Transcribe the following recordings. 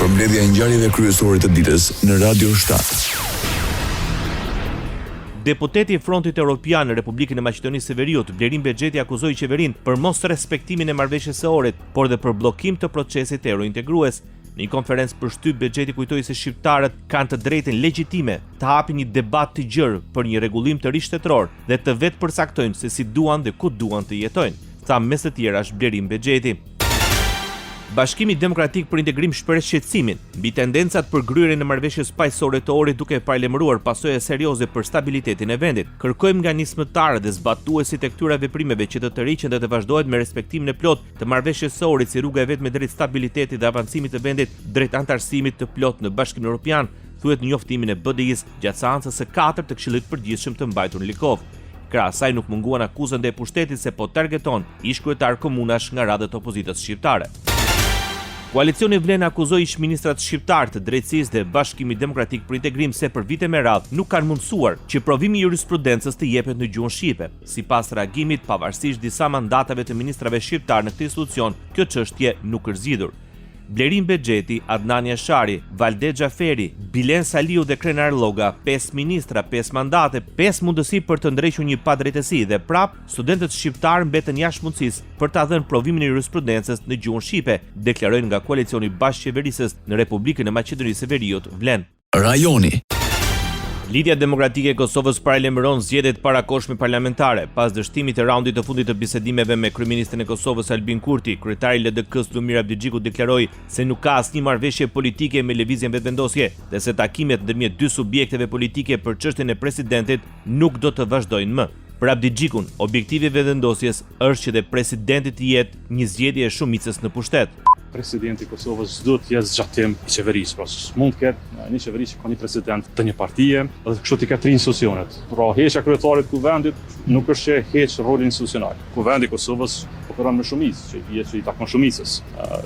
Përmbledhja e ngjarjeve kryesore të ditës në Radio 7. Deputeti i Frontit Evropian në Republikën e Maqedonisë së Veriut, Blerim Bexheti, akuzoi qeverinë për mos respektimin e marrëveshjes së Ohrit, por dhe për bllokim të procesit eurointegrues. Në një konferencë për shtyp, Bexheti kujtoi se shqiptarët kanë të drejtën legjitime të hapin një debat të gjerë për një rregullim të ri shtetëror dhe të vetë përcaktojnë se si duan dhe ku duan të jetojnë, tha mes të tjerash Blerim Bexheti. Bashkimi Demokratik për Integrim shpreh shqetësimin mbi tendencat për gryerjen e marrëveshjes paqësore të Ohrit, duke paralajmëruar pasojë serioze për stabilitetin e vendit. Kërkojmë nga nismëtarët dhe zbatuesit e këtyre veprimeve që të tërhiqen dhe të vazhdohet me respektimin e plot të marrëveshjes së Ohrit si rruga e vetme drejt stabilitetit dhe avancimit të vendit drejt antarësimit të plot në Bashkimin Evropian, thuhet në njoftimin e BDI-s gjatë seancës së 4 të Këshillit Përgjithshëm të mbajtur në Likov. Krahas asaj nuk munguan akuzën ndaj pushtetit se po targeton ish kryetar komunash nga radhët e opozitës shqiptare. Koalicioni Vlen akuzoi ish-ministrat shqiptar të drejtësisë dhe Bashkimit Demokratik për Integrim se për vite me radhë nuk kanë mundësuar që provimi i jurisprudencës të jepet në gjuhën shqipe. Sipas reagimit, pavarësisht disa mandatave të ministrave shqiptar në këtë institucion, kjo çështje nuk është zgjidhur. Blerim Bexheti, Adnan Jashari, Valde Xhaferi, Bilen Saliu dhe Krenar Lloga, 5 ministra, 5 mandate, 5 mundësi për të ndrejtur një padrejtësi dhe prap studentët shqiptar mbeten jashtë mundësisë për ta dhënë provimin e jurisprudencës në gjuhën shqipe, deklarojnë nga koalicioni bashkëqeverisës në Republikën e Maqedonisë së Veriut, Vlen. Rajoni. Lidhja Demokratike e Kosovës paralajmëron zgjedhjet parakohshme parlamentare. Pas dështimit të raundit të fundit të bisedimeve me kryeministrin e Kosovës Albin Kurti, kryetari i LDK-s Lumir Abdigjiku deklaroi se nuk ka asnjë marrëveshje politike me lëvizjen vetvendosje dhe se takimet ndërmjet dy subjekteve politike për çështjen e presidentit nuk do të vazhdojnë më. Për Abdigjikun, objektivi i vetëvendosjes është që dhe presidenti të jetë një zgjedhje e shumicës në pushtet. Presidenti i Kosovës do të jetë zgjatim i qeverisë, pra mund të ketë një qeveri që ka një president të një partie dhe kështu të ketë institucionet. Pra heqja e kryetarit të kuvendit nuk është që heq rolin institucional. Kuvendi i Kosovës operon me shumicë, që i takon shumicës.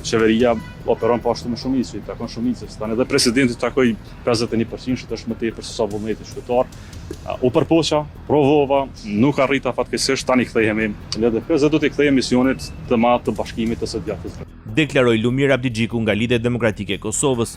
Qeveria operon po ashtu me shumicë, që i takon shumicës. Tani edhe presidenti takoi 51%, që është më tepër se sa vullneti qytetar. U përpoqa, provova, nuk arrita fatkeqësisht, tani kthehemi në LDK dhe do të kthehemi misionit të madh të bashkimit të së djathtës. Deklaroi Lumir Abdigjiku nga Lidhja Demokratike e Kosovës.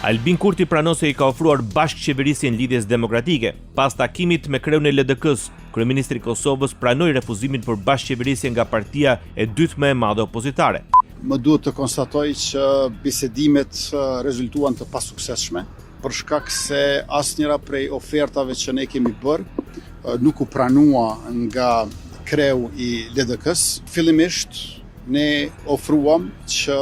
Albin Kurti pranon se i ka ofruar bashkëqeverisjen Lidhjes Demokratike. Pas takimit me kreun e LDK-s, kryeministri i Kosovës pranoi refuzimin për bashkëqeverisje nga partia e dytë më e madhe opozitare. Më duhet të konstatoj që bisedimet rezultuan të pasuksesshme, për shkak se asnjëra prej ofertave që ne kemi bërë nuk u pranua nga kreu i LDK-s. Fillimisht ne ofruam që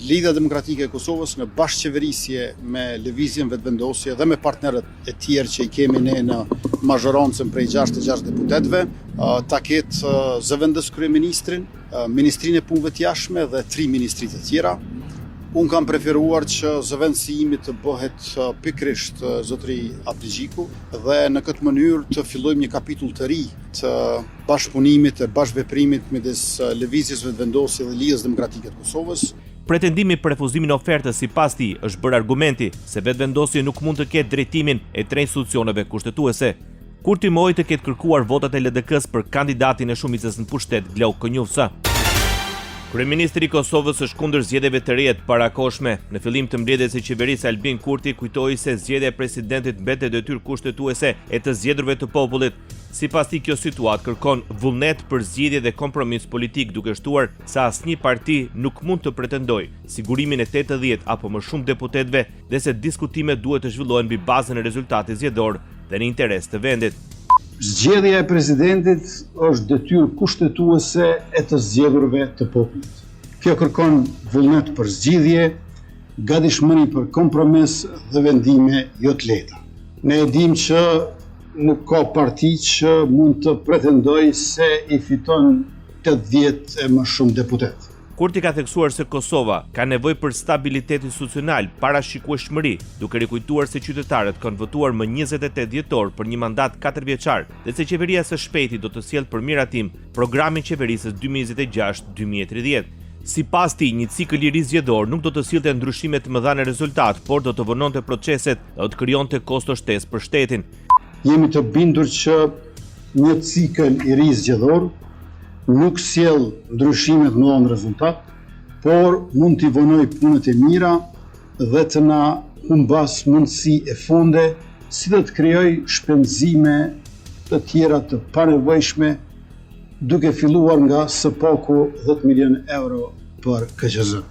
Lidhja Demokratike e Kosovës në bashkëqeverisje me lëvizjen vetvendosje dhe me partnerët e tjerë që i kemi ne në mazhorancën prej 66 deputetëve, ta ketë zëvendës kryeministrin, ministrinë e punëve të jashtme dhe 3 ministri të tjera. Unë kam preferuar që zëvendësi imi të bëhet pikërisht zotëri Abdigjiku dhe në këtë mënyrë të fillojmë një kapitull të ri të bashkëpunimit e bashkëveprimit midis lëvizjes vetvendosje dhe Lidhjes Demokratike të Kosovës. Pretendimi për refuzimin e ofertës sipas tij është bërë argumenti se vetvendosja nuk mund të ketë drejtimin e 3 institucioneve kushtetuese. Kurti mohoi të ketë kërkuar votat e LDK-s për kandidatin e shumicës në pushtet, Glau Konjufsa. Kryeministri i Kosovës është kundër zgjedhjeve të reja të parakohshme. Në fillim të mbledhjes së qeverisë, Albin Kurti kujtoi se zgjedhja e presidentit mbetet detyrë kushtetuese e të zgjedhurve të popullit. Sipas tij, kjo situatë kërkon vullnet për zgjedhje dhe kompromis politik, duke shtuar se asnjë parti nuk mund të pretendojë sigurimin e 80 apo më shumë deputetëve dhe se diskutimet duhet të zhvillohen mbi bazën e rezultatit zgjedhor dhe në interes të vendit. Zgjedhja e presidentit është detyrë kushtetuese e të zgjedhurve të popullit. Kjo kërkon vullnet për zgjidhje, gatishmëri për kompromis dhe vendime jo të lehta. Ne e dim që nuk ka parti që mund të pretendojë se i fiton 80 e më shumë deputet. Kurti ka theksuar se Kosova ka nevojë për stabilitet institucional, parashikueshmëri, duke rikujtuar se qytetarët kanë votuar më 28 dhjetor për një mandat 4 vjeçar dhe se qeveria së shpejti do të sjellë për miratim programin qeverisës 2026-2030. Sipas tij, një cikël i ri zgjedhor nuk do të sillte ndryshime të mëdha në rezultat, por do të vononte proceset dhe do të krijonte kosto shtesë për shtetin. Jemi të bindur që një cikël i ri zgjedhor nuk sjell ndryshimet në rezultat, por mund t'i vonoj punët e mira dhe të na humbas mundësi e fonde, si dhe të krijoj shpenzime të tjera të panevojshme, duke filluar nga së paku 10 milion euro për KQZ.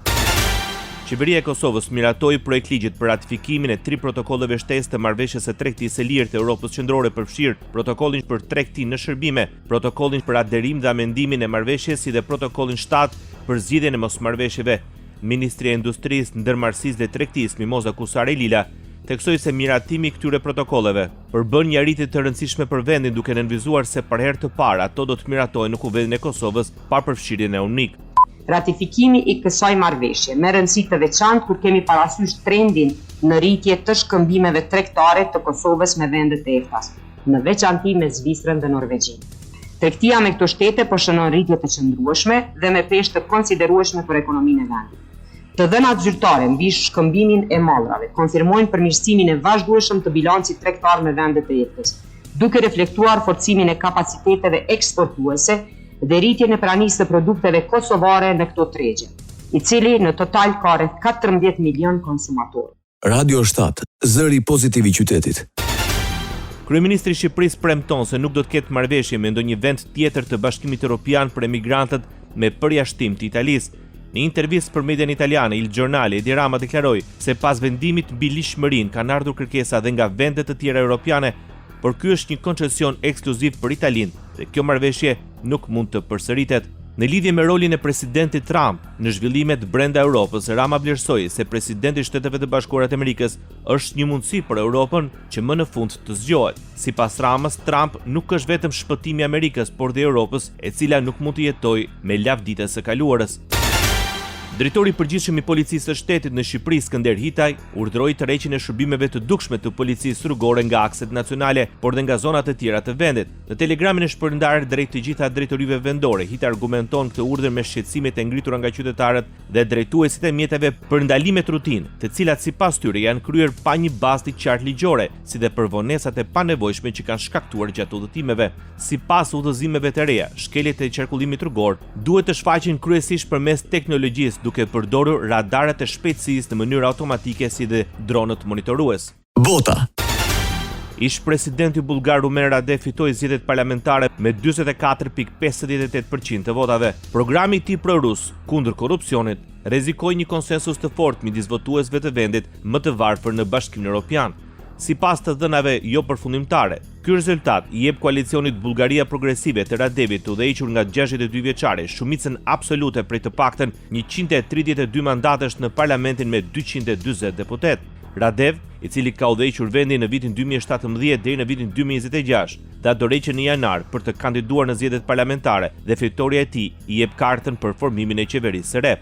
Qeveria e Kosovës miratoi projekt ligjit për ratifikimin e 3 protokolleve shtesë të marrëveshjes së tregtisë së lirë të Europës Qendrore, përfshirë protokollin për tregti në shërbime, protokollin për aderim dhe amendimin e marrëveshjes, si dhe protokollin 7 për zgjidhjen e mosmarrëveshjeve. Ministri e Industrisë, Ndërmarrësisë dhe Tregtisë, Mimoza Kusare Lila, theksoi se miratimi i këtyre protokolleve përbën një arritje të rëndësishme për vendin, duke nënvizuar se për herë të parë ato do të miratohen në Kuvendin e Kosovës pa përfshirjen e UNMIK. Ratifikimi i kësaj marrëveshje me rëndësi të veçantë kur kemi parasysh trendin në rritje të shkëmbimeve tregtare të Kosovës me vendet e EFTA-s, në veçanti me Zvicrën dhe Norvegjinë. Tregtia me këto shtete po shënon rritje të qëndrueshme dhe me peshë të konsiderueshme për ekonominë e vendit. Të dhënat zyrtare mbi shkëmbimin e mallrave konfirmojnë përmirësimin e vazhdueshëm të bilancit tregtar me vendet e EFTA-s, duke reflektuar forcimin e kapaciteteve eksportuese dhe rritjen e pranisë të produkteve kosovare në këto tregje, i cili në total ka rreth 14 milion konsumatorë. Radio 7, zëri pozitiv i qytetit. Kryeministri i Shqipërisë premton se nuk do të ketë marrëveshje me ndonjë vend tjetër të Bashkimit Evropian për emigrantët me përjashtim të Italisë. Në intervistë për median italiane, Il Giornale, Edi Rama deklaroi se pas vendimit mbi lishmërinë kanë ardhur kërkesa dhe nga vende të tjera europiane, por ky është një koncesion ekskluziv për Italinë dhe kjo marrëveshje nuk mund të përsëritet. Në lidhje me rolin e presidentit Trump në zhvillimet brenda Europës, Rama vlerësoi se presidenti i Shteteve të Bashkuara të Amerikës është një mundësi për Europën që më në fund të zgjohet. Sipas Ramës, Trump nuk është vetëm shpëtimi i Amerikës, por dhe Europës, e cila nuk mund të jetojë me lavditës së kaluarës. Drejtori i përgjithshëm i Policisë së Shtetit në Shqipëri, Skënder Hitaj, urdhëroi tërheqjen e shërbimeve të dukshme të policisë rrugore nga akset nacionale, por dhe nga zonat e tjera të vendit. Në telegramin e shpërndarë drejt të gjitha drejtorive vendore, Hitaj argumenton këtë urdhër me shqetësimet e ngritura nga qytetarët dhe drejtuesit e mjeteve për ndalimet rutinë, të cilat sipas tyre janë kryer pa një bazë të qartë ligjore, si dhe për vonesat e panevojshme që kanë shkaktuar gjatë udhëtimeve. Sipas udhëzimeve të reja, shkeljet e qarkullimit rrugor duhet të shfaqen kryesisht përmes teknologjisë, duke përdorur radaret e shpejtësisë në mënyrë automatike si dhe dronët monitorues. Vota. Ish presidenti bullgar Rumen Radev fitoi zgjedhjet parlamentare me 44.58% të votave. Programi i tij prorus kundër korrupsionit rrezikoi një konsensus të fortë midis votuesve të vendit më të varfër në Bashkimin Evropian. Sipas të dhënave jo përfundimtare, ky rezultat i jep koalicionit Bullgaria Progresive të Radevit, udhëhequr nga 62 vjeçari, shumicën absolute prej të paktën 132 mandatesh në parlamentin me 240 deputet. Radev, i cili ka udhëhequr vendin në vitin 2017 deri në vitin 2026, dha dorëheqjen në janar për të kandiduar në zgjedhjet parlamentare dhe fitoria e tij i jep kartën për formimin e qeverisë së re.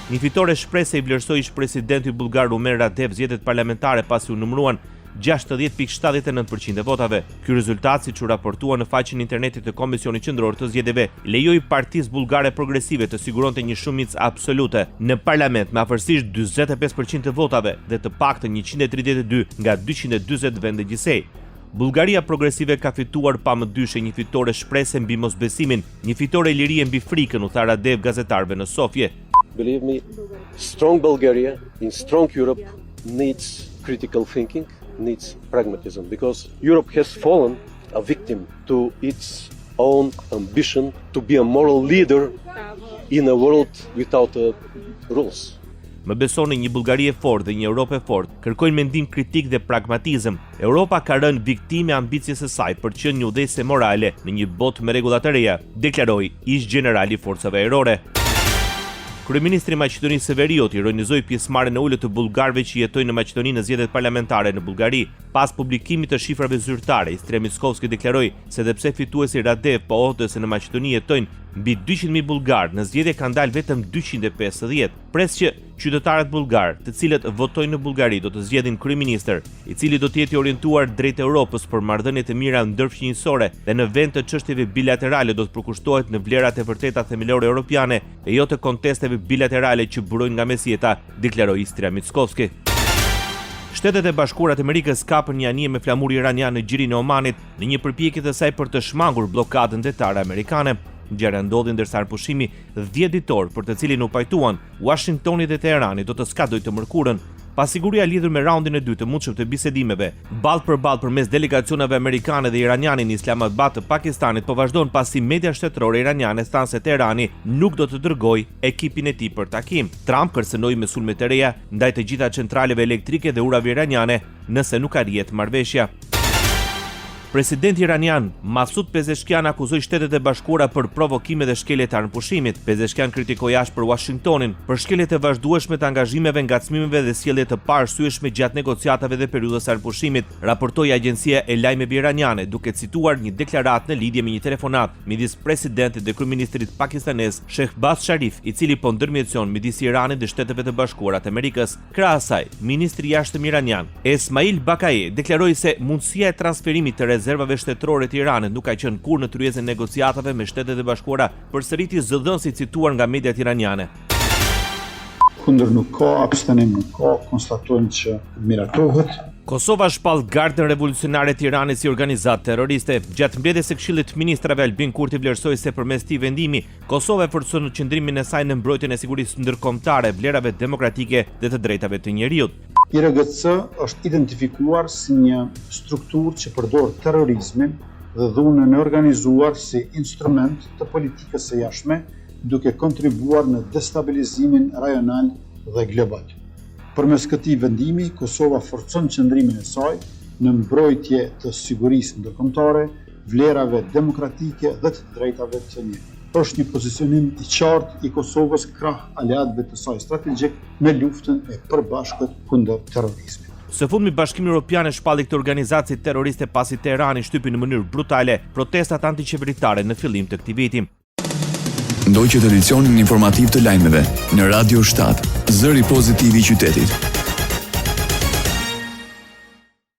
Një fitore shpresë i vlerësoi ish presidenti bullgar Rumen Radev zgjedhjet parlamentare pasi u numëruan 60.79% e votave. Ky rezultat, siç u raportua në faqen e internetit të Komisionit Qendror të Zgjedhjeve, lejoi Partisë Bullgare Progresive të siguronte një shumicë absolute në parlament me afërsisht 45% të votave dhe të paktën 132 nga 240 vende gjysej. Bullgaria Progresive ka fituar pa më dyshe një fitore shprese mbi mosbesimin, një fitore lirie mbi frikën, u tha Radev gazetarëve në Sofje. Believe me, strong Bulgaria in strong Europe needs critical thinking, needs pragmatism, because Europe has fallen a victim to its own ambition to be a moral leader in a world without rules. Më besoni, një Bullgari e fortë dhe një Europë e fortë kërkojnë mendim kritik dhe pragmatizëm. Europa ka rënë viktimë e ambicjes së saj për të qenë një udhëheqëse morale në një botë me rregulla të reja, deklaroi ish generali i forcave ajrore. Kryeministri i Maqedonisë së Veriut ironizoi pjesëmarrjen e ulët të bullgarëve që jetojnë në Maqedoni në zgjedhjet parlamentare në Bullgari. Pas publikimit të shifrave zyrtare, Istria Mickovski deklaroi se edhe pse fituesi Radev po odhte se në Maqedoni jetojnë mbi 200.000 bullgarë, në zgjedhje kanë dalë vetëm 250. Pres që qytetarët bullgarë, të cilët votojnë në Bullgari, do të zgjedhin kryeministër, i cili do të jetë i orientuar drejt Europës për marrëdhënie të mira ndërfqinjësore dhe në vend të çështjeve bilaterale do të përkushtohet në vlerat e vërteta themelore europiane e jo të kontesteve bilaterale që burojnë nga mesjeta, deklaroi Istria Mickovski. Shtetet e Bashkuara të Amerikës kapën një anije me flamur iranian në gjirin e Omanit në një përpjekje të saj për të shmangur bllokadën detare amerikane. Ngjarja ndodhi ndërsa arpushimi 10 ditor për të cilin u pajtuan Washingtoni dhe Teherani do të skadojë të mërkurën. Pasiguria lidhur me raundin e dytë të mundshëm të bisedimeve ballë për ballë përmes delegacioneve amerikane dhe iraniane në Islamabad të Pakistanit po vazhdon pasi media shtetërore iraniane thanë se Teherani nuk do të dërgojë ekipin e tij për takim. Trump kërcënoi me sulme të reja ndaj të gjitha centraleve elektrike dhe urave iraniane nëse nuk arrihet marrëveshja. Presidenti iranian Masud Pezeshkian akuzoi Shtetet e Bashkuara për provokime dhe shkelje të armpushimit. Pezeshkian kritikoi ashpër Washingtonin për shkeljet e vazhdueshme të angazhimeve, ngacmimeve dhe sjellje të paarsyeshme gjatë negociatave dhe periudhës së arpushimit, raportoi agjencia e lajmeve iraniane, duke cituar një deklaratë në lidhje me një telefonat midis presidentit dhe kryeministrit pakistanez Shehbaz Sharif, i cili po ndërmjetëson midis Iranit dhe Shteteve të Bashkuara të Amerikës. Krah asaj, ministri i jashtëm iranian Esmail Bakai deklaroi se mundësia e transferimit të rezervave shtetërore të Iranit nuk ka qenë kurrë në tryezën e negociatave me Shtetet e Bashkuara, përsëriti zëdhën si cituar nga mediat iraniane. Kundër nuk ka, abstenim nuk ka, konstatojmë që miratohet. Kosova shpall Gardën Revolucionare të Iranit si organizatë terroriste. Gjatë mbledhjes së Këshillit të Ministrave, Albin Kurti vlerësoi se përmes këtij vendimi Kosova forcon qëndrimin e saj në mbrojtjen e sigurisë ndërkombëtare, vlerave demokratike dhe të drejtave të njerëzit. IRGC është identifikuar si një strukturë që përdor terrorizmin dhe dhunën e organizuar si instrument të politikës së jashtme, duke kontribuar në destabilizimin rajonal dhe global. Përmes këtij vendimi, Kosova forcon qëndrimin e saj në mbrojtje të sigurisë ndërkombëtare, vlerave demokratike dhe të drejtave të njerëzit. Është një pozicionim i qartë i Kosovës krah aleatëve të saj strategjik në luftën e përbashkët kundër terrorizmit. Së fundmi Bashkimi Evropian e shpalli këtë organizaci terroriste pasi Teherani shtypi në mënyrë brutale protestat antiqeveritare në fillim të këtij viti. Ndoqët edicionin informativ të lajmeve në Radio 7, zëri pozitiv i qytetit.